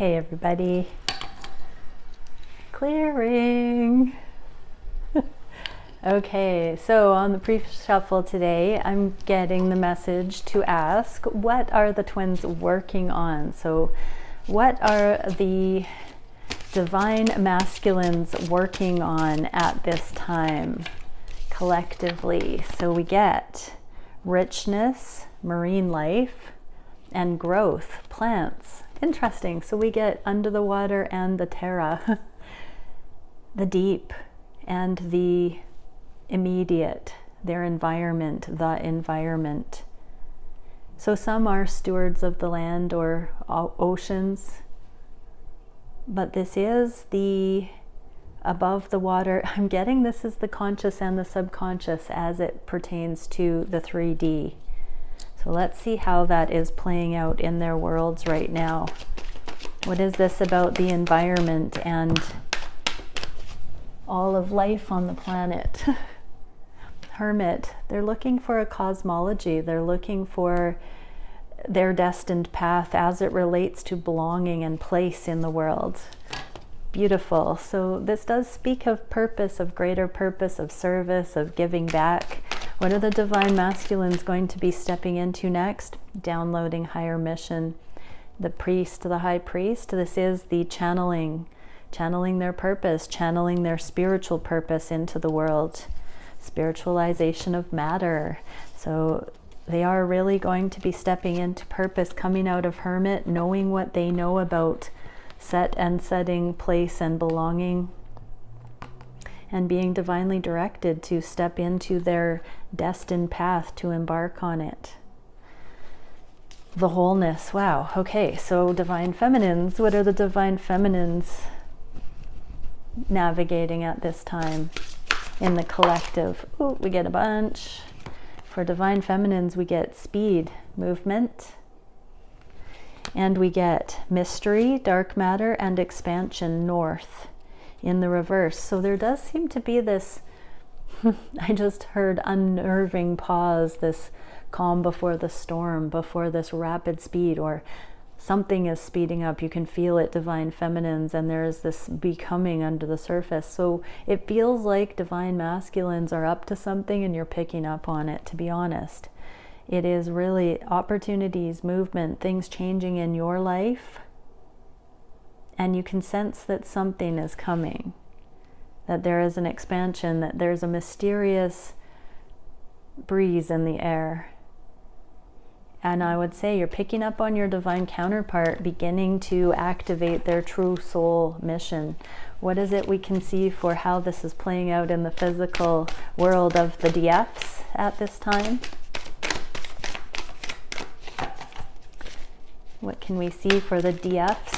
Hey everybody, clearing. Okay, so on the pre-shuffle today, I'm getting the message to ask, what are the twins working on? So what are the divine masculines working on at this time collectively? So we get richness, marine life, and growth, plants. Interesting. So we get under the water and the terra, the deep and the immediate, their environment, the environment. So some are stewards of the land or oceans, but this is the above the water. I'm getting this is the conscious and the subconscious as it pertains to the 3D. So let's see how that is playing out in their worlds right now. What is this about the environment and all of life on the planet? Hermit, they're looking for a cosmology. They're looking for their destined path as it relates to belonging and place in the world. Beautiful. So this does speak of purpose, of greater purpose, of service, of giving back. What are the divine masculines going to be stepping into next? Downloading higher mission. The priest, the high priest, this is the channeling their purpose, channeling their spiritual purpose into the world. Spiritualization of matter. So they are really going to be stepping into purpose, coming out of hermit, knowing what they know about set and setting, place and belonging, and being divinely directed to step into their destined path, to embark on it. The wholeness. Wow. Okay, so divine feminines. What are the divine feminines navigating at this time in the collective? Ooh, we get a bunch. For divine feminines, we get speed, movement, and we get mystery, dark matter, and expansion, north, in the reverse. So there does seem to be this, I just heard unnerving pause, this calm before the storm, before this rapid speed, or something is speeding up. You can feel it, divine feminines, and there's this becoming under the surface. So it feels like divine masculines are up to something and you're picking up on it, to be honest. It is really opportunities, movement, things changing in your life. And you can sense that something is coming, that there is an expansion, that there's a mysterious breeze in the air. And I would say you're picking up on your divine counterpart beginning to activate their true soul mission. What is it we can see for how this is playing out in the physical world of the DFs at this time? What can we see for the DFs?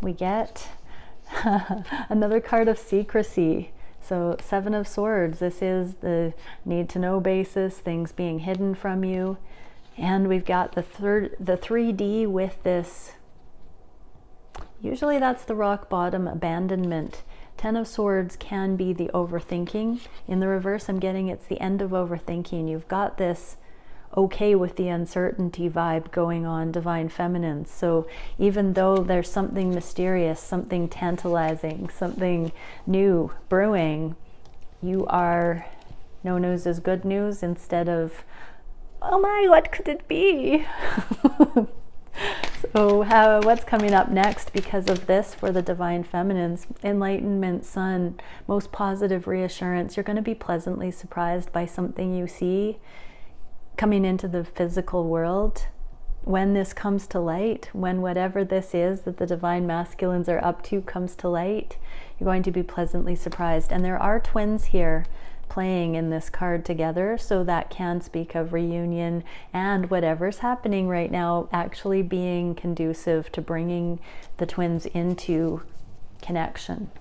We get another card of secrecy. So 7 of Swords, this is the need to know basis, things being hidden from you. And we've got the 3D with this, usually that's the rock bottom, abandonment. 10 of Swords can be the overthinking. In the reverse, I'm getting it's the end of overthinking. You've got this okay with the uncertainty vibe going on, divine feminines. So even though there's something mysterious, something tantalizing, something new brewing, you are, no news is good news, instead of, oh my, what could it be? So what's coming up next because of this for the divine feminines? Enlightenment, sun, most positive reassurance. You're going to be pleasantly surprised by something you see coming into the physical world. When this comes to light, when whatever this is that the divine masculines are up to comes to light, you're going to be pleasantly surprised. And there are twins here playing in this card together, so that can speak of reunion and whatever's happening right now actually being conducive to bringing the twins into connection.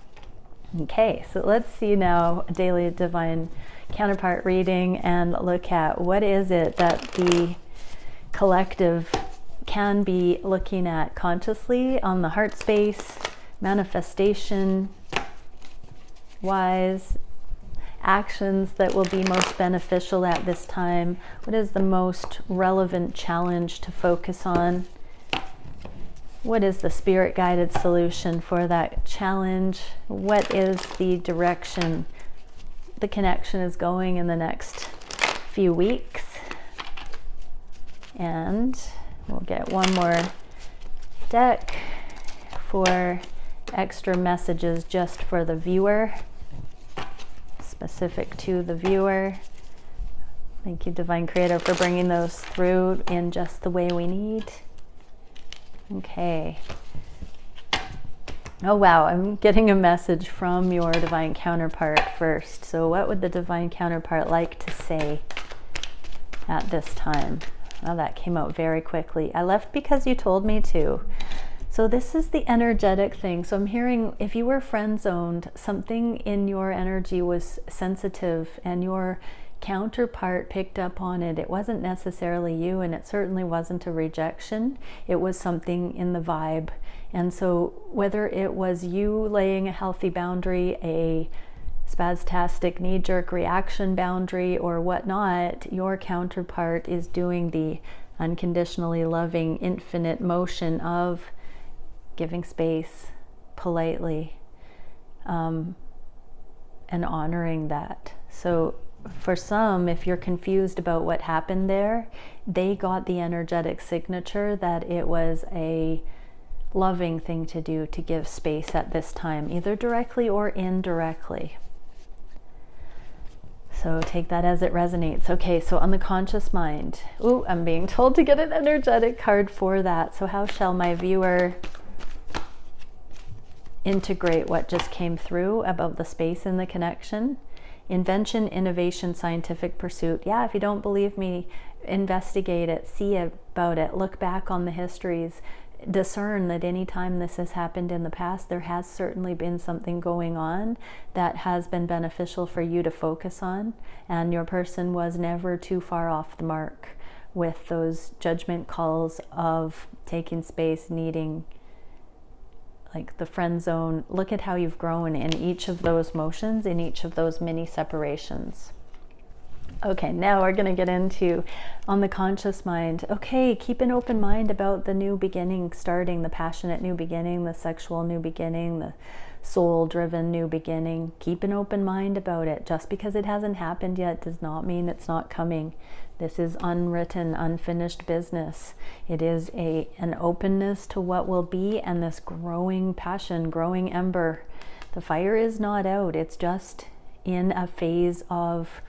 Okay, so let's see now a daily divine counterpart reading and look at what is it that the collective can be looking at consciously on the heart space, manifestation wise, actions that will be most beneficial at this time. What is the most relevant challenge to focus on? What is the spirit guided solution for that challenge? What is the direction the connection is going in the next few weeks? And we'll get one more deck for extra messages just for the viewer, specific to the viewer. Thank you, Divine Creator, for bringing those through in just the way we need. Okay. Oh wow, I'm getting a message from your divine counterpart first. So what would the divine counterpart like to say at this time? Well, that came out very quickly. I left because you told me to. So this is the energetic thing. So I'm hearing, if you were friend zoned, something in your energy was sensitive and your counterpart picked up on it. It wasn't necessarily you, and it certainly wasn't a rejection. It was something in the vibe. And so whether it was you laying a healthy boundary, a spastastic knee-jerk reaction boundary, or whatnot, your counterpart is doing the unconditionally loving infinite motion of giving space politely, and honoring that. So for some, if you're confused about what happened there, they got the energetic signature that it was a loving thing to do, to give space at this time, either directly or indirectly. So take that as it resonates. Okay, so on the conscious mind, ooh, I'm being told to get an energetic card for that. So how shall my viewer integrate what just came through about the space in the connection? Invention, innovation, scientific pursuit. Yeah, if you don't believe me, investigate it, see about it, look back on the histories, discern that any time this has happened in the past, there has certainly been something going on that has been beneficial for you to focus on, and your person was never too far off the mark with those judgment calls of taking space, needing, like the friend zone. Look at how you've grown in each of those motions, in each of those mini separations. Okay, now we're going to get into on the conscious mind. Okay, keep an open mind about the new beginning starting, the passionate new beginning, the sexual new beginning, the soul-driven new beginning. Keep an open mind about it. Just because it hasn't happened yet does not mean it's not coming. This is unwritten, unfinished business. It is an openness to what will be, and this growing passion, growing ember. The fire is not out. It's just in a phase of,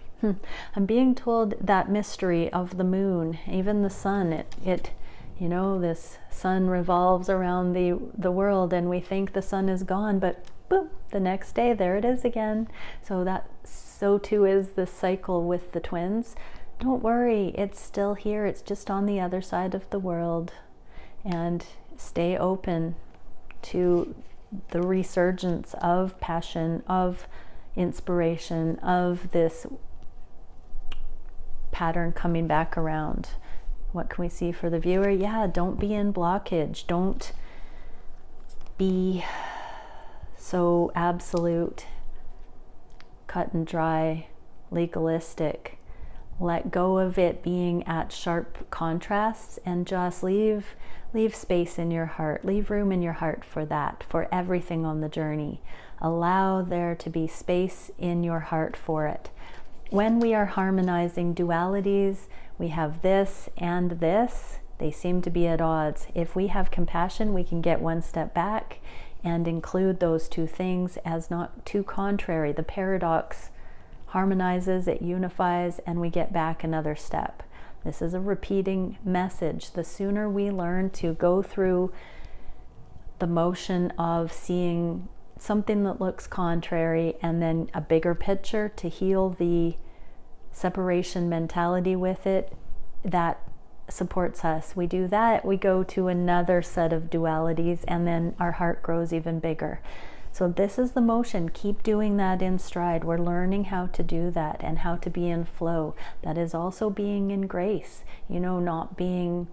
I'm being told, that mystery of the moon, even the sun. It you know, this sun revolves around the world, and we think the sun is gone, but boom, the next day, there it is again. So too is the cycle with the twins. Don't worry, it's still here. It's just on the other side of the world. And stay open to the resurgence of passion, of inspiration, of this pattern coming back around. What can we see for the viewer? Yeah, don't be in blockage. Don't be so absolute, cut and dry, legalistic. Let go of it being at sharp contrasts, and just leave space in your heart. Leave room in your heart for that, for everything on the journey. Allow there to be space in your heart for it. When we are harmonizing dualities, we have this and this, they seem to be at odds. If we have compassion, we can get one step back and include those two things as not too contrary. The paradox harmonizes, it unifies, and we get back another step. This is a repeating message. The sooner we learn to go through the motion of seeing something that looks contrary and then a bigger picture to heal the separation mentality with it, that supports us. We do that, we go to another set of dualities, and then our heart grows even bigger. So this is the motion. Keep doing that in stride. We're learning how to do that and how to be in flow. That is also being in grace, you know, not being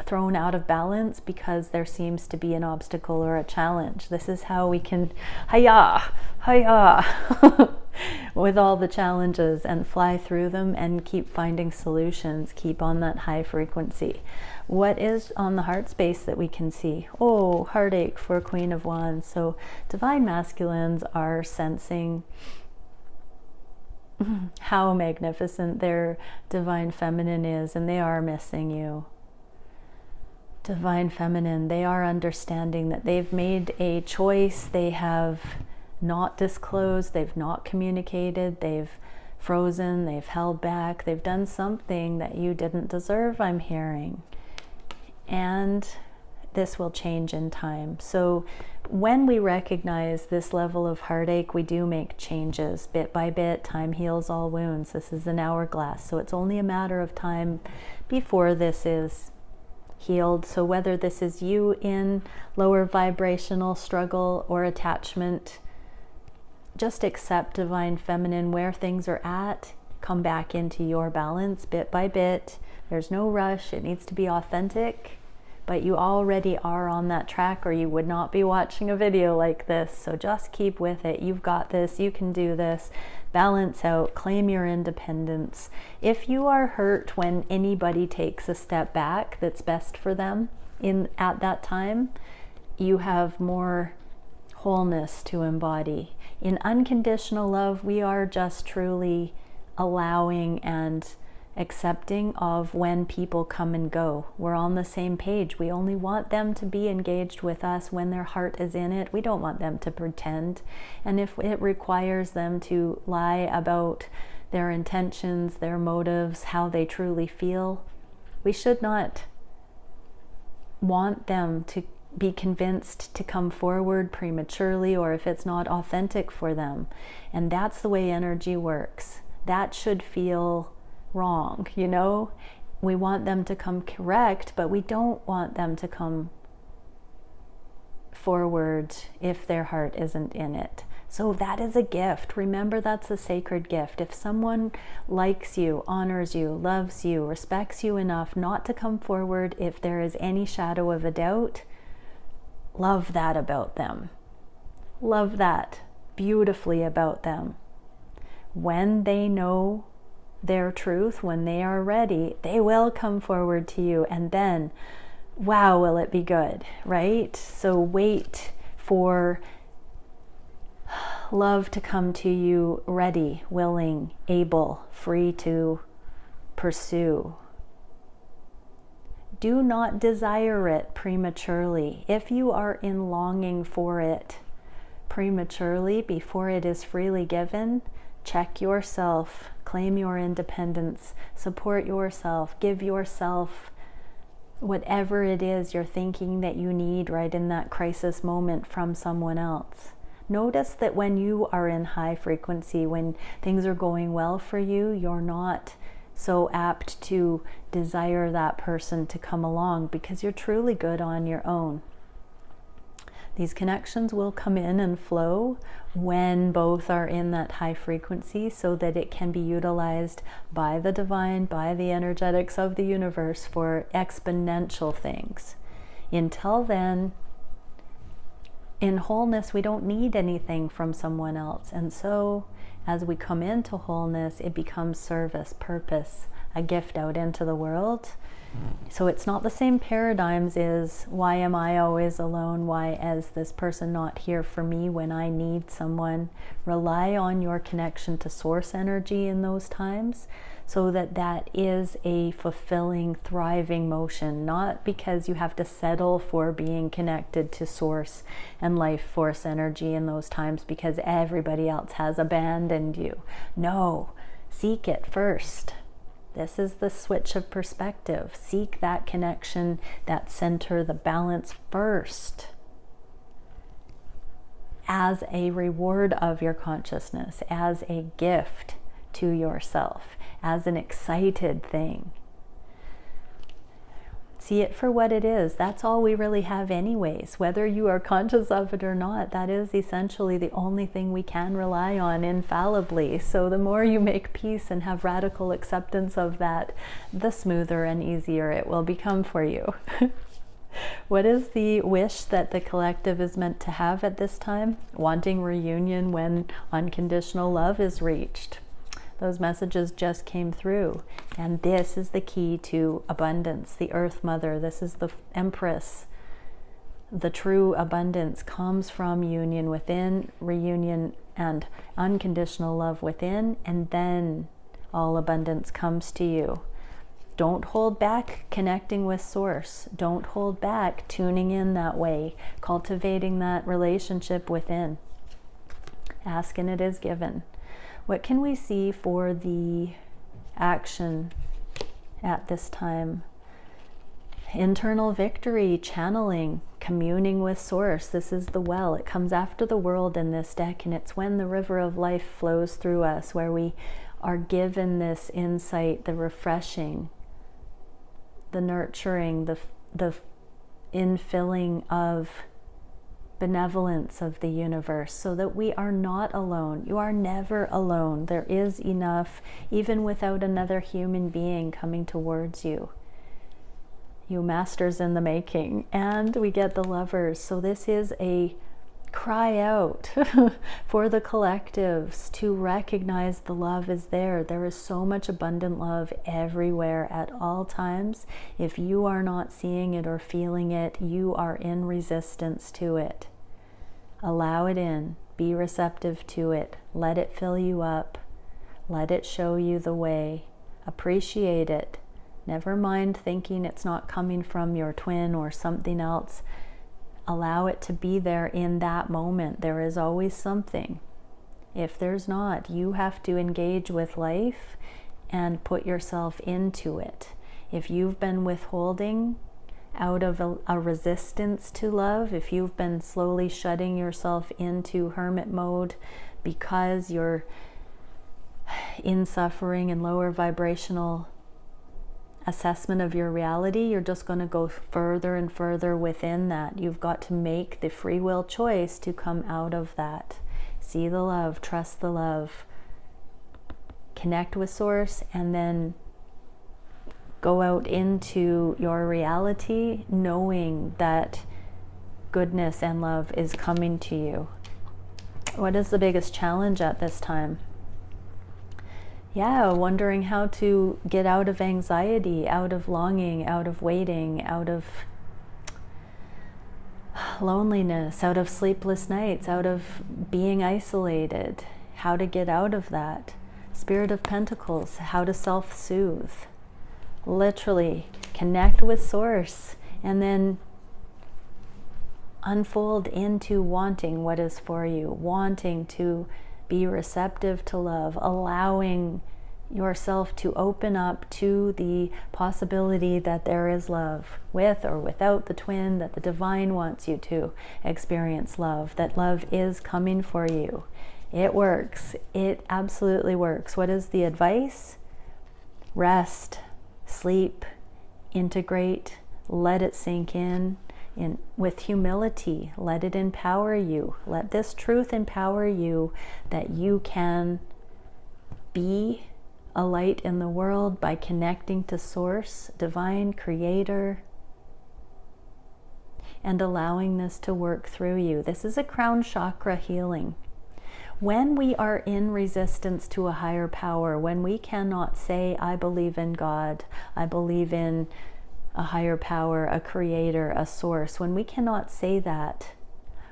thrown out of balance because there seems to be an obstacle or a challenge. This is how we can, hiya, hiya. with all the challenges and fly through them and keep finding solutions, keep on that high frequency. What is on the heart space that we can see? Oh, heartache for Queen of Wands. So divine masculines are sensing how magnificent their divine feminine is, and they are missing you. Divine feminine, they are understanding that they've made a choice. They have not disclosed, they've not communicated, they've frozen, they've held back, they've done something that you didn't deserve, I'm hearing. And this will change in time. So when we recognize this level of heartache, we do make changes bit by bit. Time heals all wounds. This is an hourglass, so it's only a matter of time before this is healed. So whether this is you in lower vibrational struggle or attachment, just accept divine feminine where things are at, come back into your balance bit by bit. There's no rush. It needs to be authentic, but you already are on that track or you would not be watching a video like this. So just keep with it. You've got this. You can do this. Balance out. Claim your independence. If you are hurt when anybody takes a step back that's best for them at that time, you have more wholeness to embody. In unconditional love, we are just truly allowing and accepting of when people come and go. We're on the same page. We only want them to be engaged with us when their heart is in it. We don't want them to pretend. And if it requires them to lie about their intentions, their motives, how they truly feel, we should not want them to be convinced to come forward prematurely, or if it's not authentic for them. And that's the way energy works. That should feel wrong, you know? We want them to come correct, but we don't want them to come forward if their heart isn't in it. So that is a gift. Remember, that's a sacred gift. If someone likes you, honors you, loves you, respects you enough not to come forward if there is any shadow of a doubt, love that about them. Love that beautifully about them. When they know their truth, when they are ready, they will come forward to you, and then, wow, will it be good, right? So wait for love to come to you ready, willing, able, free to pursue. Do not desire it prematurely. If you are in longing for it prematurely before it is freely given, check yourself, claim your independence, support yourself, give yourself whatever it is you're thinking that you need right in that crisis moment from someone else. Notice that when you are in high frequency, when things are going well for you, you're not so apt to desire that person to come along because you're truly good on your own. These connections will come in and flow when both are in that high frequency, so that it can be utilized by the divine, by the energetics of the universe for exponential things. Until then, in wholeness, we don't need anything from someone else. And so as we come into wholeness, it becomes service, purpose, a gift out into the world. So it's not the same paradigms as why am I always alone? Why is this person not here for me when I need someone? Rely on your connection to source energy in those times, so that that is a fulfilling, thriving motion, not because you have to settle for being connected to source and life force energy in those times because everybody else has abandoned you. No, seek it first. This is the switch of perspective. Seek that connection, that center, the balance first, as a reward of your consciousness, as a gift to yourself, as an excited thing. See it for what it is. That's all we really have anyways. Whether you are conscious of it or not, that is essentially the only thing we can rely on infallibly. So the more you make peace and have radical acceptance of that, the smoother and easier it will become for you. What is the wish that the collective is meant to have at this time? Wanting reunion when unconditional love is reached. Those messages just came through. And this is the key to abundance. The Earth Mother, this is the Empress. The true abundance comes from union within, reunion and unconditional love within, and then all abundance comes to you. Don't hold back connecting with Source. Don't hold back tuning in that way, cultivating that relationship within. Ask and it is given. What can we see for the action at this time? Internal victory, channeling, communing with Source. This is the well. It comes after the world in this deck, and it's when the river of life flows through us, where we are given this insight, the refreshing, the nurturing, the infilling of benevolence of the universe, so that we are not alone. You are never alone. There is enough, even without another human being coming towards you. You masters in the making. And we get the Lovers. So this is a cry out for the collectives to recognize the love is there. There is so much abundant love everywhere at all times. If you are not seeing it or feeling it, you are in resistance to it. Allow it in. Be receptive to it. Let it fill you up. Let it show you the way. Appreciate it. Never mind thinking it's not coming from your twin or something else. Allow it to be there in that moment. There is always something. If there's not, you have to engage with life and put yourself into it. If you've been withholding out of a resistance to love, if you've been slowly shutting yourself into hermit mode because you're in suffering and lower vibrational assessment of your reality, you're just going to go further and further within that. You've got to make the free will choice to come out of that. See the love, trust the love, connect with Source, and then go out into your reality knowing that goodness and love is coming to you. What is the biggest challenge at this time? Yeah, wondering how to get out of anxiety, out of longing, out of waiting, out of loneliness, out of sleepless nights, out of being isolated. How to get out of that. Spirit of Pentacles, how to self-soothe. Literally connect with Source and then unfold into wanting what is for you, wanting to be receptive to love, allowing yourself to open up to the possibility that there is love, with or without the twin, that the divine wants you to experience love, that love is coming for you. It works. It absolutely works. What is the advice? Rest, sleep, integrate, let it sink in with humility. Let it empower you. Let this truth empower you that you can be a light in the world by connecting to Source, divine creator, and allowing this to work through you. This is a crown chakra healing. When we are in resistance to a higher power, when we cannot say, I believe in God, I believe in a higher power, a creator, a source, when we cannot say that,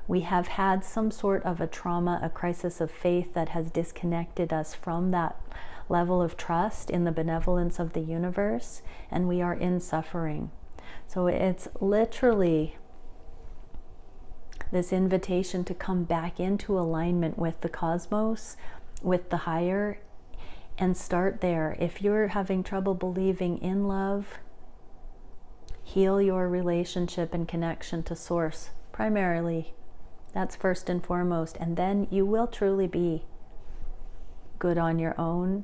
we have had some sort of a trauma, a crisis of faith that has disconnected us from that level of trust in the benevolence of the universe, and we are in suffering. So it's literally this invitation to come back into alignment with the cosmos, with the higher, and start there. If you're having trouble believing in love, heal your relationship and connection to Source primarily. That's first and foremost, and then you will truly be good on your own.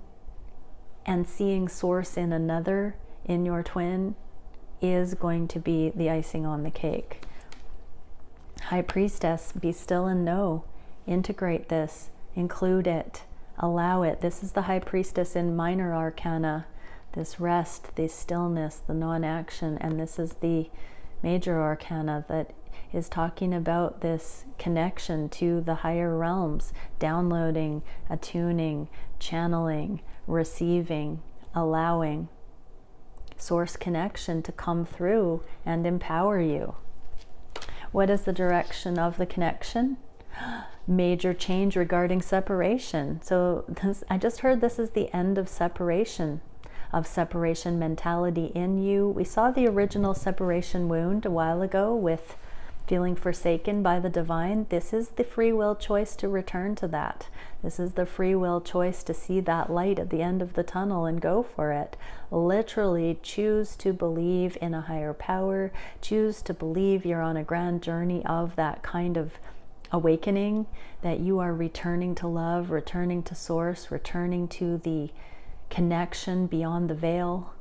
And seeing Source in another, in your twin, is going to be the icing on the cake. High Priestess, be still and know. Integrate this, include it, allow it. This is the High Priestess in Minor Arcana. This rest, the stillness, the non-action, and this is the major arcana that is talking about this connection to the higher realms, downloading, attuning, channeling, receiving, allowing source connection to come through and empower you. What is the direction of the connection? Major change regarding separation. So I just heard this is the end of separation mentality in you. We saw the original separation wound a while ago with feeling forsaken by the divine. This is the free will choice to return to that. This is the free will choice to see that light at the end of the tunnel and go for it. Literally choose to believe in a higher power. Choose to believe you're on a grand journey of that kind of awakening, that you are returning to love, returning to source, returning to the connection beyond the veil,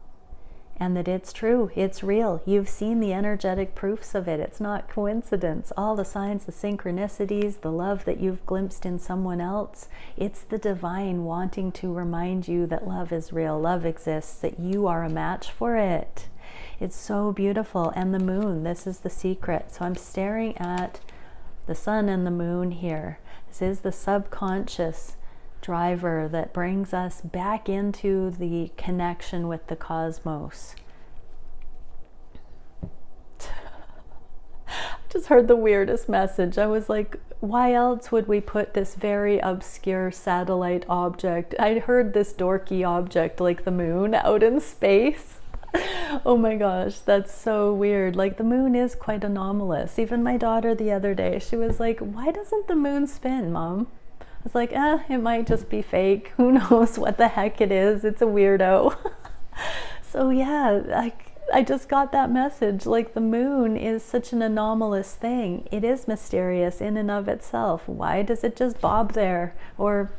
and that it's true, it's real. You've seen the energetic proofs of it. It's not coincidence. All the signs, the synchronicities, the love that you've glimpsed in someone else, it's the divine wanting to remind you that love is real, love exists, that you are a match for it. It's so beautiful. And the moon, this is the secret. So I'm staring at the sun and the moon here. This is the subconscious driver that brings us back into the connection with the cosmos. I just heard the weirdest message. I was like, why else would we put this very obscure satellite object? I heard this dorky object like the moon out in space. Oh my gosh, that's so weird. Like, the moon is quite anomalous. Even my daughter the other day, she was like, why doesn't the moon spin, Mom? I was like, it might just be fake. Who knows what the heck it is? It's a weirdo. So yeah, I just got that message. Like, the moon is such an anomalous thing. It is mysterious in and of itself. Why does it just bob there? Or,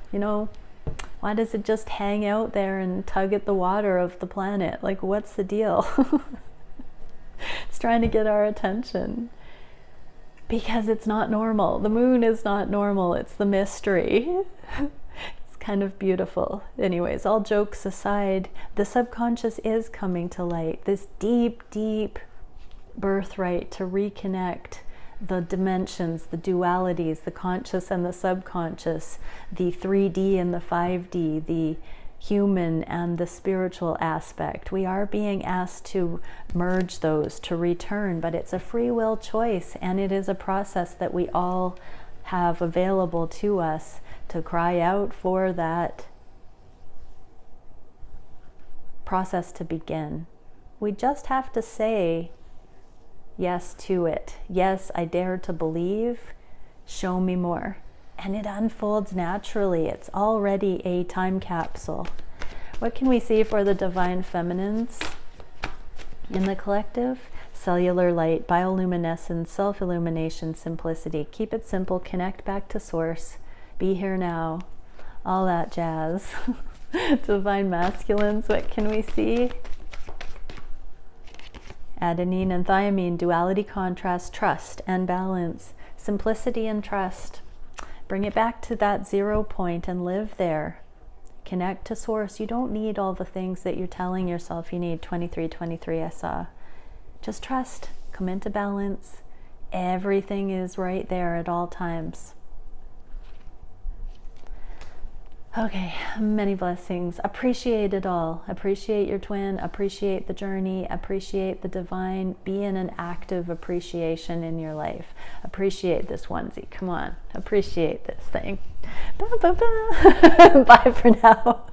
why does it just hang out there and tug at the water of the planet? Like, what's the deal? It's trying to get our attention. Because it's not normal. The moon is not normal. It's the mystery. It's kind of beautiful. Anyways, all jokes aside, the subconscious is coming to light. This deep, deep birthright to reconnect the dimensions, the dualities, the conscious and the subconscious, the 3D and the 5D, the human and the spiritual aspect. We are being asked to merge those, to return, but it's a free will choice, and it is a process that we all have available to us to cry out for that process to begin. We just have to say yes to it. Yes, I dare to believe. Show me more. And it unfolds naturally. It's already a time capsule. What can we see for the divine feminines in the collective? Cellular light, bioluminescence, self-illumination, simplicity. Keep it simple. Connect back to source. Be here now. All that jazz. Divine masculines, what can we see? Adenine and thiamine, duality, contrast, trust and balance, simplicity and trust. Bring it back to that 0 point and live there. Connect to source. You don't need all the things that you're telling yourself you need. 23, I saw. Just trust. Come into balance. Everything is right there at all times. Okay, many blessings. Appreciate it all. Appreciate your twin. Appreciate the journey. Appreciate the divine. Be in an active appreciation in your life. Appreciate this onesie. Come on. Appreciate this thing. Bye for now.